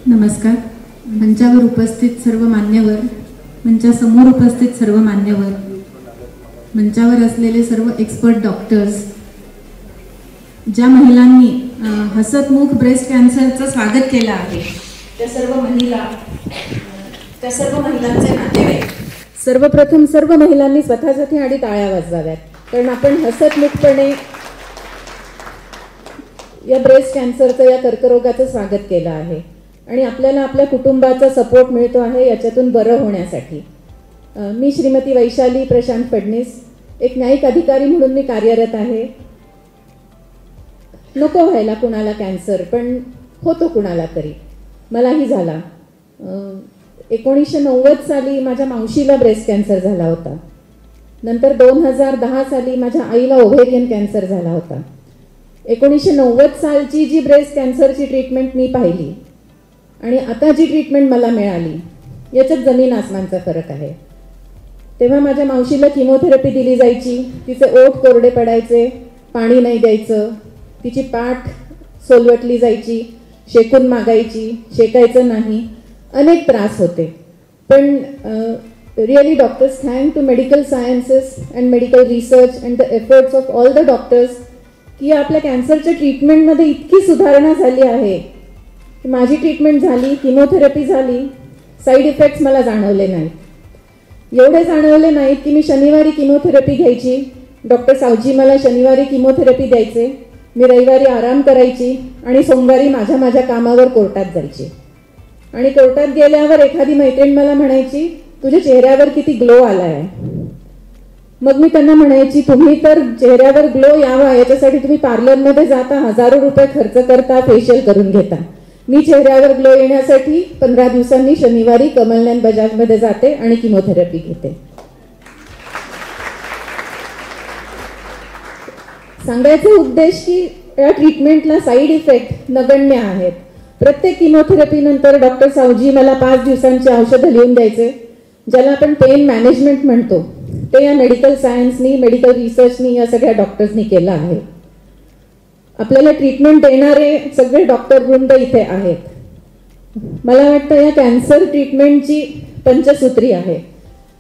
नमस्कार. मंचावर उपस्थित सर्व मान्यवर, मंचासमोर उपस्थित सर्व मान्यवर, मंचावर असलेले सर्व एक्सपर्ट डॉक्टर्स, ज्या महिलांनी हसतमुख ब्रेस्ट कॅन्सरचं स्वागत केलं आहे त्या सर्व महिलांचे नातेवाईक, सर्वप्रथम सर्व महिलांनी स्वतःसाठी आधी टाळ्या वाजवाव्यात, कारण आपण हसतमुखपणे या ब्रेस्ट कॅन्सरचं, या कर्करोगाचं स्वागत केलं आहे आणि आपल्याला आपल्या कुटुंबाचा सपोर्ट मिळतो आहे याच्यातून बरं होण्यासाठी. मी श्रीमती वैशाली प्रशांत फडणीस, एक न्यायिक अधिकारी म्हणून मी कार्यरत आहे. नको व्हायला कुणाला कॅन्सर, पण होतो कुणाला तरी. मलाही झाला. 1990 साली माझ्या मावशीला ब्रेस्ट कॅन्सर झाला होता. नंतर 2010 साली माझ्या आईला ओव्हेरियन कॅन्सर झाला होता. 1990 सालची जी ब्रेस्ट कॅन्सरची ट्रीटमेंट मी पाहिली आणि आता जी ट्रीटमेंट मला मिळाली याच्यात जमीन आसमानचा फरक आहे. तेव्हा माझ्या मावशीला किमोथेरपी दिली जायची, तिचे ओठ कोरडे पडायचे, पाणी नाही द्यायचं, तिची पाठ सोलवटली जायची, शेकून मागायची, शेकायचं नाही, अनेक त्रास होते. पण really doctors, thank to medical sciences and medical research and the efforts of all the doctors की आपल्या कॅन्सरच्या ट्रीटमेंटमध्ये इतकी सुधारणा झाली आहे की माझी ट्रीटमेंट झाली, किमोथेरपी झाली, साईड इफेक्ट्स मला जाणवले नाहीत. एवढे जाणवले नाहीत की मी शनिवारी किमोथेरपी घ्यायची, डॉक्टर सावजी मला शनिवारी किमोथेरपी द्यायचे, मी रविवारी आराम करायची आणि सोमवारी माझ्या कामावर कोर्टात जायची. आणि कोर्टात गेल्यावर एखादी मैत्रीण मला म्हणायची, तुझ्या चेहऱ्यावर किती ग्लो आला आहे. मग मी त्यांना म्हणायची, तुम्ही तर चेहऱ्यावर ग्लो यावा याच्यासाठी तुम्ही पार्लरमध्ये जाता, हजारो रुपये खर्च करता, फेशियल करून घेता. मी चेहऱ्यावर ग्लो येण्यासाठी 15 दिवसांनी शनिवारी कमलनयन बजाजमध्ये जाते आणि किमोथेरपी घेते. सांगायचा उद्देश की या ट्रीटमेंटला साईड इफेक्ट नगण्य आहेत. प्रत्येक किमोथेरपी नंतर डॉक्टर सावजी मला 5 दिवसांची औषधं लिहून द्यायचे, ज्याला आपण पेन मॅनेजमेंट म्हणतो. ते या मेडिकल सायन्सनी, मेडिकल रिसर्चनी, या सगळ्या डॉक्टर्सनी केलं आहे. आपल्याला ट्रीटमेंट देणारे सगळे डॉक्टर वृंद इथे आहेत. मला वाटतं या कॅन्सर ट्रीटमेंटची पंचसूत्री आहे.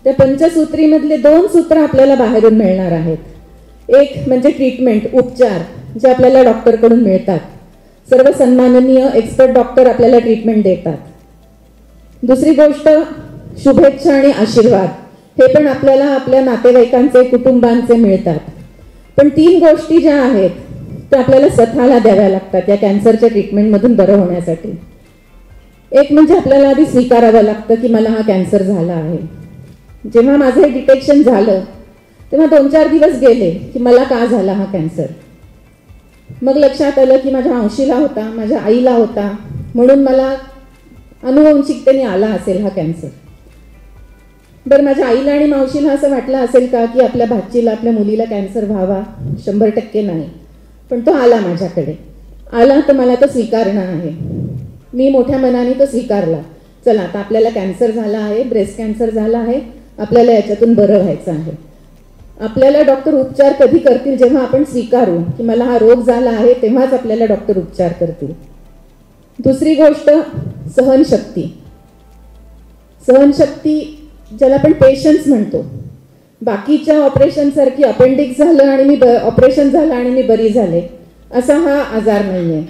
त्या पंचसूत्रीमधले 2 सूत्र आपल्याला बाहेरून मिळणार आहेत. एक म्हणजे ट्रीटमेंट, उपचार, जे आपल्याला डॉक्टरकडून मिळतात. सर्व सन्माननीय एक्सपर्ट डॉक्टर आपल्याला ट्रीटमेंट देतात. दुसरी गोष्ट शुभेच्छा आणि आशीर्वाद, हे पण आपल्याला आपल्या नातेवाईकांचे, कुटुंबांचे मिळतात. पण 3 गोष्टी ज्या आहेत त्या आपल्याला स्वतःला द्याव्या लागतात या कॅन्सरच्या ट्रीटमेंटमधून बरं होण्यासाठी. एक म्हणजे आपल्याला आधी स्वीकारावं लागतं की मला हा कॅन्सर झाला आहे. जेव्हा माझं हे डिटेक्शन झालं तेव्हा 2-4 दिवस गेले की मला का झाला हा कॅन्सर. मग लक्षात आलं की माझ्या मावशीला होता, माझ्या आईला होता, म्हणून मला अनुवंशिकतेने आला असेल हा कॅन्सर. बरं, माझ्या आईला आणि मावशीला असं वाटलं असेल का की आपल्या भाचीला, आपल्या मुलीला कॅन्सर व्हावा? 100% नाही. पण तो आला माझ्याकडे. आला तर मला तो स्वीकारणं आहे. मी मोठ्या मनाने तो स्वीकारला. चला, आता आपल्याला कॅन्सर झाला आहे, ब्रेस्ट कॅन्सर झाला आहे, आपल्याला याच्यातून बरं व्हायचं आहे. आपल्याला डॉक्टर उपचार कधी करतील? जेव्हा आपण स्वीकारू की मला हा रोग झाला आहे, तेव्हाच आपल्याला डॉक्टर उपचार करतील. दुसरी गोष्ट सहनशक्ती. सहनशक्ती, ज्याला आपण पेशन्स म्हणतो. बाकीच्या ऑपरेशनसारखी अपेंडिक्स झालं आणि मी ऑपरेशन झालं आणि मी बरी झाले असा हा आजार नाही आहे.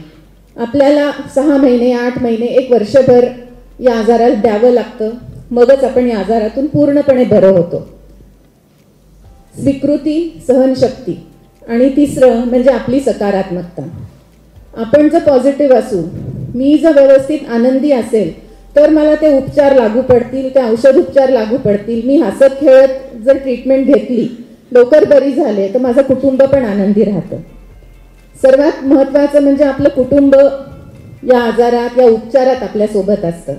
आपल्याला 6 महिने, 8 महिने, 1 वर्षभर या आजाराला द्यावं लागतं, मगच आपण या आजारातून पूर्णपणे बरं होतो. स्वीकृती, सहनशक्ती आणि तिसरं म्हणजे आपली सकारात्मकता. आपण जर पॉझिटिव्ह असू, मी जर व्यवस्थित आनंदी असेल तर मला ते उपचार लागू पडतील, ते औषध उपचार लागू पडतील. मी हसत खेळत जर ट्रीटमेंट घेतली, लवकर बरी झाले, तर माझं कुटुंब पण आनंदी राहतं. सर्वात महत्त्वाचं म्हणजे आपलं कुटुंब या आजारात, या उपचारात आपल्यासोबत असतं.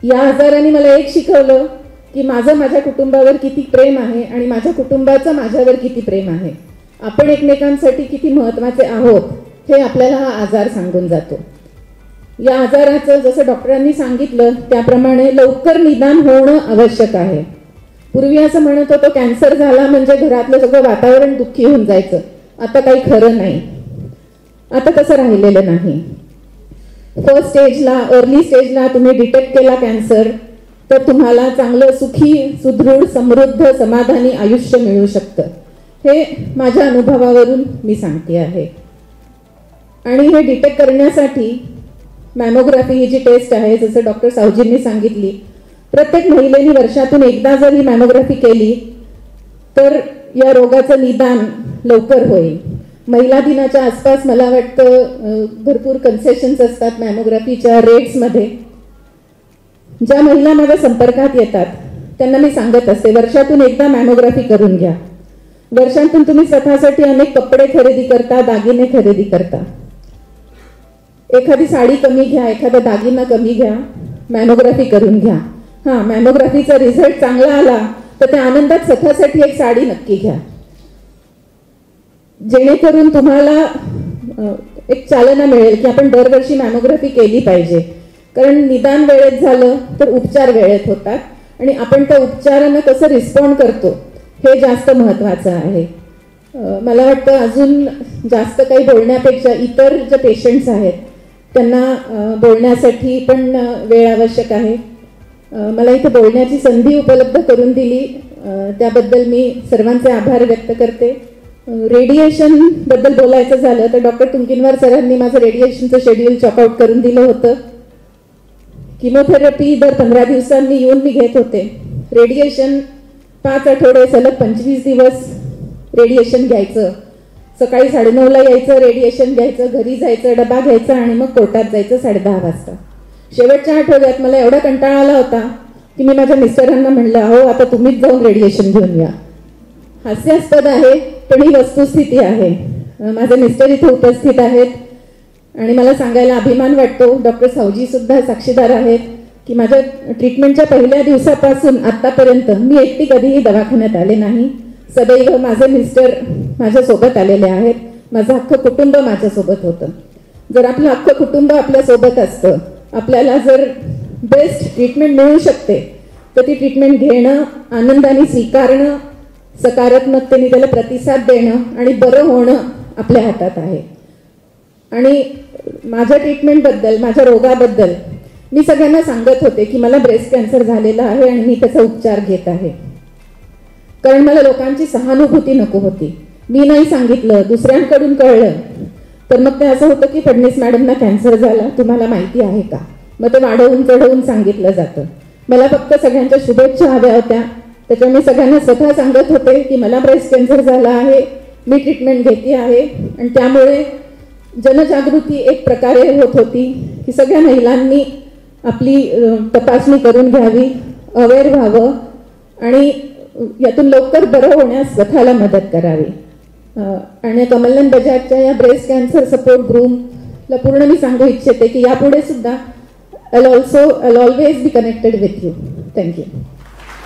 या आजाराने मला एक शिकवलं की माझं माझ्या कुटुंबावर किती प्रेम आहे आणि माझ्या कुटुंबाचं माझ्यावर किती प्रेम आहे. आपण एकमेकांसाठी किती महत्त्वाचे आहोत हे आपल्याला हा आजार सांगून जातो. या आजाराचं जसं डॉक्टरांनी सांगितलं त्याप्रमाणे लवकर निदान होणं आवश्यक आहे. पूर्वी असं म्हणत होतो कॅन्सर झाला म्हणजे घरातलं सगळं वातावरण दुःखी होऊन जायचं. आता काही खरं नाही. आता तसं राहिलेलं नाही. फर्स्ट स्टेजला अर्ली स्टेजला तुम्ही डिटेक्ट केला कॅन्सर तर तुम्हाला चांगलं सुखी सुदृढ समृद्ध समाधानी आयुष्य मिळू शकतं. हे माझ्या अनुभवावरून मी सांगते आहे. आणि हे डिटेक्ट करण्यासाठी मॅमोग्राफी ही जी टेस्ट आहे जसं डॉक्टर सावजींनी सांगितली, प्रत्येक महिलेने वर्षातून एकदा जर ही मॅमोग्राफी केली तर या रोगाचं निदान लवकर होईल. महिला दिनाच्या आसपास मला वाटतं भरपूर कन्सेशन्स असतात मॅमोग्राफीच्या रेट्समध्ये. ज्या महिला माझ्या संपर्कात येतात त्यांना मी सांगत असते वर्षातून एकदा मॅमोग्राफी करून घ्या. वर्षातून तुम्ही स्वतःसाठी अनेक कपडे खरेदी करता, दागिने खरेदी करता, एखादी साडी कमी घ्या, एखादा दागिना कमी घ्या, मॅमोग्राफी करून घ्या. हां, मॅमोग्राफीचा रिझल्ट चांगला आला तर त्या आनंदात स्वतःसाठी एक साडी नक्की घ्या, जेणेकरून तुम्हाला एक चालना मिळेल की आपण दरवर्षी मॅमोग्राफी केली पाहिजे. कारण निदान वेळेत झालं तर उपचार वेळेत होतात आणि आपण त्या उपचारांना कसं रिस्पॉन्ड करतो हे जास्त महत्त्वाचं आहे. मला वाटतं अजून जास्त काही बोलण्यापेक्षा इतर जे पेशंट्स आहेत त्यांना बोलण्यासाठी पण वेळ आवश्यक आहे. मला इथे बोलण्याची संधी उपलब्ध करून दिली त्याबद्दल मी सर्वांचे आभार व्यक्त करते. रेडिएशनबद्दल बोलायचं झालं तर डॉक्टर तुंकिनवार सरांनी माझं रेडिएशनचं शेड्यूल चॉकआउट करून दिलं होतं. किमोथेरपी दर 15 दिवसांनी येऊन मी घेत होते. रेडिएशन 5 आठवडे सलग 25 दिवस रेडिएशन घ्यायचं. सकाळी 9:30ला यायचं, रेडिएशन घ्यायचं, घरी जायचं, डबा घ्यायचा आणि मग कोर्टात जायचं 10:30 वाजता. शेवटच्या आठवड्यात मला एवढा कंटाळा आला होता की मी माझ्या मिस्टरांना म्हणलं, अहो आता तुम्हीच जाऊन रेडिएशन घेऊन या. हास्यास्पद आहे पण ही वस्तुस्थिती आहे. माझे मिस्टर इथे उपस्थित आहेत आणि मला सांगायला अभिमान वाटतो, डॉक्टर सावजी सुद्धा साक्षीदार आहेत की माझ्या ट्रीटमेंटच्या पहिल्या दिवसापासून आत्तापर्यंत मी एकटी कधीही दवाखान्यात आले नाही. सदैव माझे मिस्टर माझ्यासोबत आलेले आहेत, माझं अख्खं कुटुंब माझ्यासोबत होतं. जर आपलं अख्खं कुटुंब आपल्यासोबत असतं, आपल्याला जर बेस्ट ट्रीटमेंट मिळू शकते तर ती ट्रीटमेंट घेणं, आनंदाने स्वीकारणं, सकारात्मकतेने त्याला प्रतिसाद देणं आणि बरं होणं आपल्या हातात आहे. आणि माझ्या ट्रीटमेंटबद्दल, माझ्या रोगाबद्दल मी सगळ्यांना सांगत होते की मला ब्रेस्ट कॅन्सर झालेला आहे आणि मी त्याचा उपचार घेत आहे. कारण मला लोकांची सहानुभूती नको होती. मी नाही सांगितलं, दुसऱ्यांकडून कळलं तर मग ते असं होतं की फडणवीस मॅडमना कॅन्सर झाला, तुम्हाला माहिती आहे का? मग ते वाढवून चढवून सांगितलं जातं. मला फक्त सगळ्यांच्या शुभेच्छा हव्या होत्या. त्याच्यामुळे मी सगळ्यांना स्वतः सांगत होते की मला ब्रेस्ट कॅन्सर झाला आहे, मी ट्रीटमेंट घेते आहे. आणि त्यामुळे जनजागृती एक प्रकारे होत होती की सगळ्या महिलांनी आपली तपासणी करून घ्यावी, अवेअर व्हावं आणि यातून लवकर बरं होण्यास स्वतःला मदत करावी. आणि कमलनयन बजाजच्या या ब्रेस्ट कॅन्सर सपोर्ट ग्रुपला पूर्ण मी सांगू इच्छिते की यापुढे सुद्धा I'll always be connected with you. Thank you.